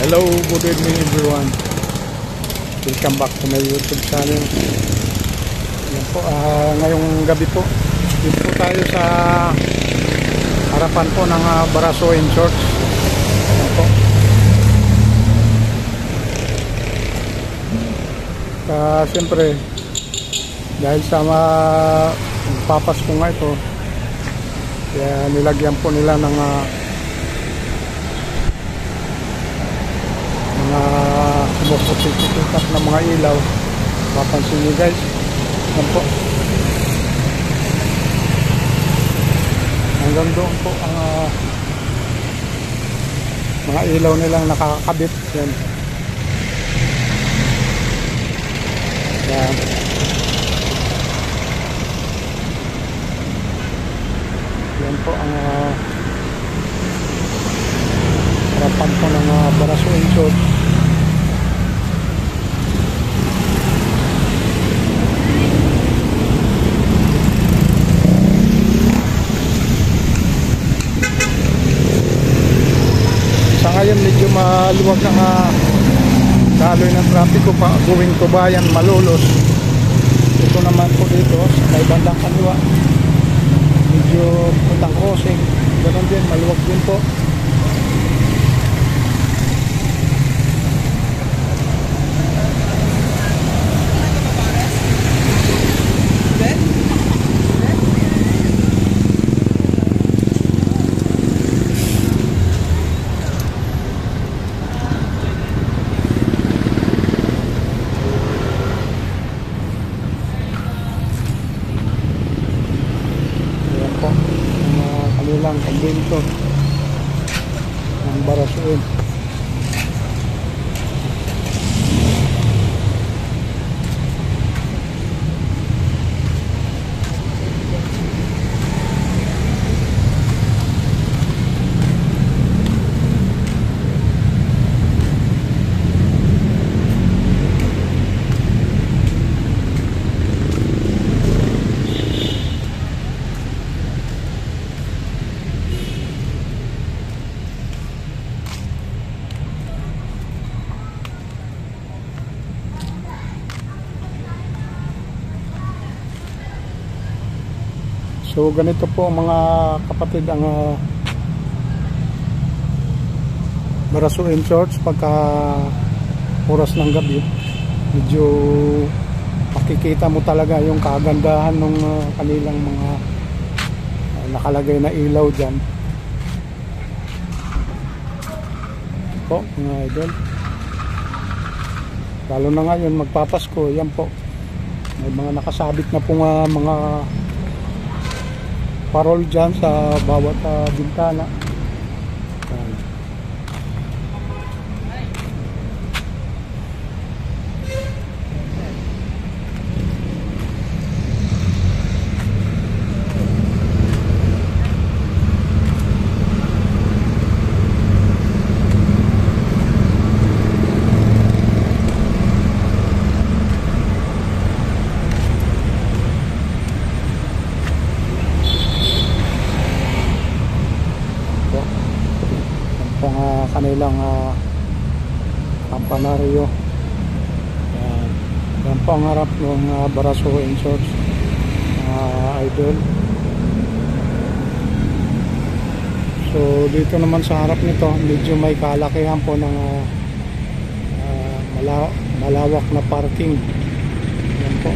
Hello, good evening everyone. Welcome back to my YouTube channel. Yan po, ngayong gabi po, dito po tayo sa harapan po ng Barasuin Church. Yan po. Siyempre, dahil sa magpapasko nga ito, kaya nilagyan po nila ng sumuputik-putik na mga ilaw. Mapansin nyo guys, yan po, hanggang doon po ang mga ilaw nilang nakakabit. Yan, yan. Yan po ang harapan po ng Barasuin Church. Sa ngayon medyo maluwag ng daloy ng trapiko pa going to Bayan, Malolos. Ito naman po dito sa may bandang kaliwa, medyo putang crossing, ganoon din, maluwag din po. Kanilang pambento ng Barasuin. So ganito po mga kapatid ang Barasuin Church pagka oras ng gabi. Medyo makikita mo talaga yung kagandahan ng kanilang mga nakalagay na ilaw dyan. Ito po mga idol. Lalo na ngayon magpapasko, yan po. May mga nakasabit na po mga parol dyan sa bawat bintana. Kanilang kampanaryo. Yan po ang harap ng Barasuin Church, idol. So dito naman sa harap nito medyo may kalakihan po ng malawak na parking. Yan po,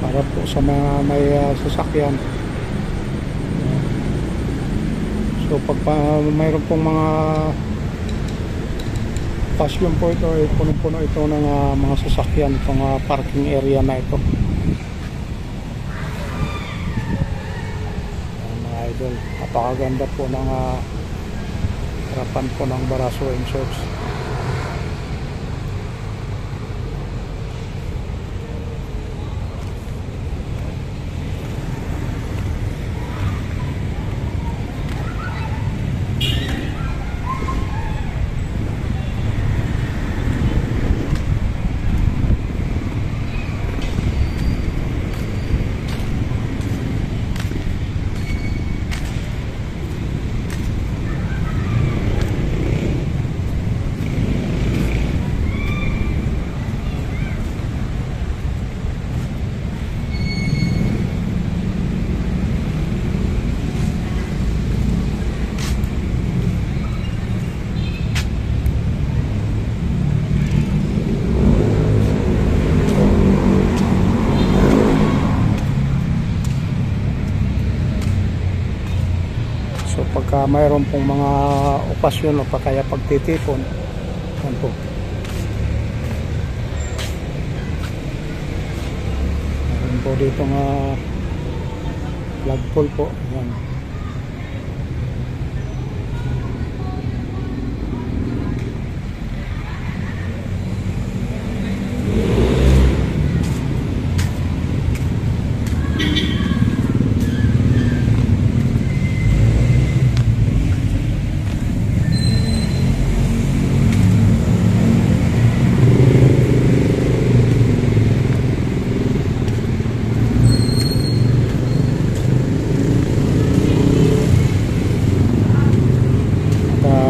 para po sa mga may sasakyan. So pag mayroon pong mga pasyon po ito, punong-puno ito ng mga sasakyan, itong parking area na ito. Mga idol, napakaganda po ng harapan po ng Barasuin Church. pagka mayroon pong mga okasyon o pa kaya pagtitipon. Yan po. Meron po dito nga flagpole po. Yan.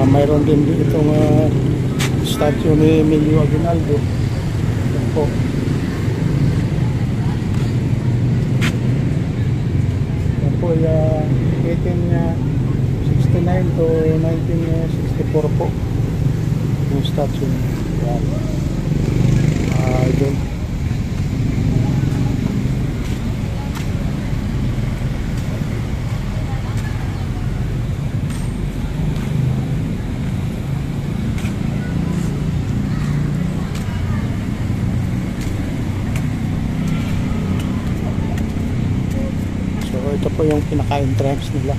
Mayroon din dito statue ni Emilio Aguinaldo. Yan po. Yan po 1869 to 1964 po yung statue. Yan. Idol. Ito po yung pinaka-entrance nila.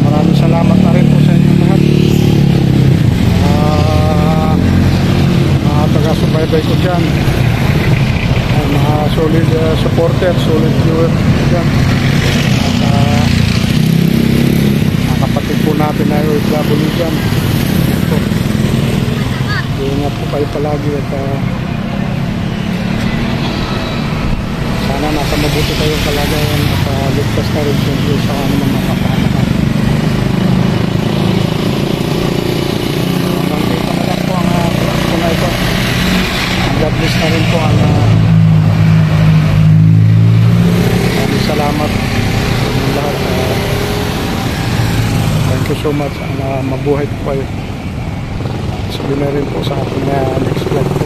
Maraming salamat na rin po sa inyo lahat. Taga-subaybay ko dyan, mga solid supporter, solid viewer dyan, at mga kapatid po natin na OFW dyan. Ingat po kayo palagi at sana nasa mabuti kayong kalagayan at ligtas na rin siyempre sa anumang makakanakan. God bless na rin po ang salamat sa lahat. Thank you so much. Mabuhay po kayo. Sabihin na rin po sa ating next vlog.